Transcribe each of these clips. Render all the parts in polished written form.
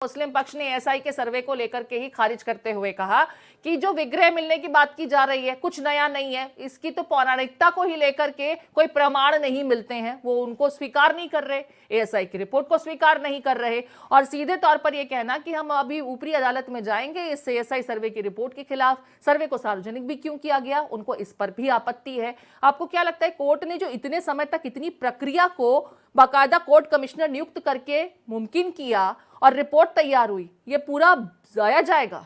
मुस्लिम पक्ष ने एएसआई के सर्वे को लेकर के ही खारिज करते हुए कहा कि जो विग्रह मिलने की बात की जा रही है कुछ नया नहीं है, इसकी तो पौराणिकता को ही लेकर के कोई प्रमाण नहीं मिलते हैं, वो उनको स्वीकार नहीं कर रहे, एएसआई की रिपोर्ट को स्वीकार नहीं कर रहे। और सीधे तौर पर यह कहना कि हम अभी ऊपरी अदालत में जाएंगे इस एएसआई सर्वे की रिपोर्ट के खिलाफ, सर्वे को सार्वजनिक भी क्यों किया गया, उनको इस पर भी आपत्ति है। आपको क्या लगता है कोर्ट ने जो इतने समय तक इतनी प्रक्रिया को बाकायदा कोर्ट कमिश्नर नियुक्त करके मुमकिन किया और रिपोर्ट तैयार हुई, ये पूरा जाया जाएगा?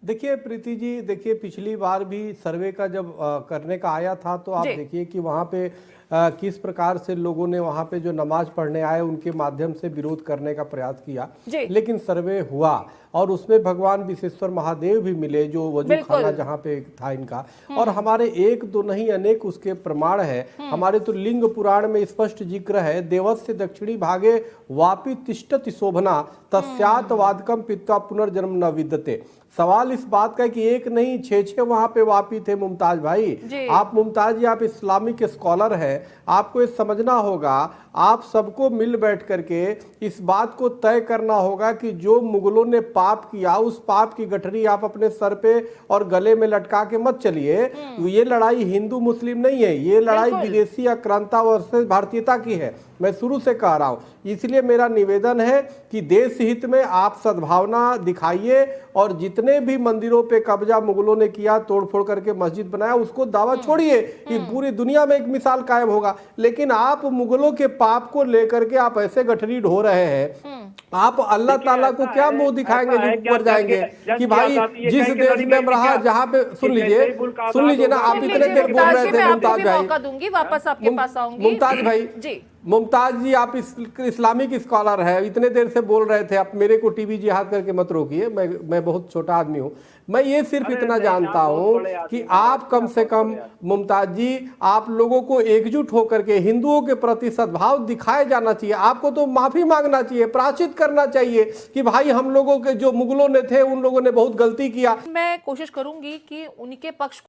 देखिए प्रीति जी, देखिए पिछली बार भी सर्वे का जब करने का आया था तो आप देखिए कि वहाँ पे किस प्रकार से लोगों ने वहाँ पे जो नमाज पढ़ने आए उनके माध्यम से विरोध करने का प्रयास किया, लेकिन सर्वे हुआ और उसमें भगवान विश्वेश्वर महादेव भी मिले जो वजू खाना जहाँ पे था इनका। और हमारे एक दो नहीं अनेक उसके प्रमाण है। हमारे तो लिंग पुराण में स्पष्ट जिक्र है, देवस्य दक्षिणी भागे वापि तिष्ठति शोभना तस्यात वादकम पित्वा पुनर्जन्म न विद्यते। सवाल इस बात का कि एक नहीं छह वहां पे वापी थे मुमताज भाई। आप मुमताज जी, आप इस्लामिक स्कॉलर है, आपको ये समझना होगा, आप सबको मिल बैठ करके इस बात को तय करना होगा कि जो मुगलों ने पाप किया उस पाप की गठरी आप अपने सर पे और गले में लटका के मत चलिए। ये लड़ाई हिंदू मुस्लिम नहीं है, ये लड़ाई विदेशी आक्रांता वर्सेस भारतीयता की है। मैं शुरू से कह रहा हूं, इसलिए मेरा निवेदन है कि देश हित में आप सद्भावना दिखाइए और जितने भी मंदिरों पे कब्जा मुगलों ने किया, तोड़फोड़ करके मस्जिद बनाया, उसको दावा छोड़िए कि पूरी दुनिया में एक मिसाल कायम होगा। लेकिन आप मुगलों के पाप को लेकर के आप ऐसे गठरी ढो रहे हैं, आप अल्लाह ताला को क्या मुंह दिखाएंगे जो ऊपर जाएंगे कि भाई जिस देश में हम रहा जहाँ पे सुन लीजिए ना, आप इतने देर बोल रहे थे मुमताज भाई, दूंगी वापस आपके पास आऊंगी मुमताज भाई जी, मुमताज जी आप इस्लामिक स्कॉलर है, इतने देर से बोल रहे थे, आप मेरे को टीवी जिहाद करके मत रोकिए, मैं बहुत छोटा आदमी हूं। मैं ये सिर्फ इतना जानता हूं कि आप कम से कम मुमताज जी, आप लोगों को एकजुट होकर के हिंदुओं के प्रति सद्भाव दिखाया जाना चाहिए। आपको तो माफी मांगना चाहिए, प्रायश्चित करना चाहिए कि भाई हम लोगों के जो मुगलों ने थे उन लोगों ने बहुत गलती किया। मैं कोशिश करूंगी कि उनके पक्ष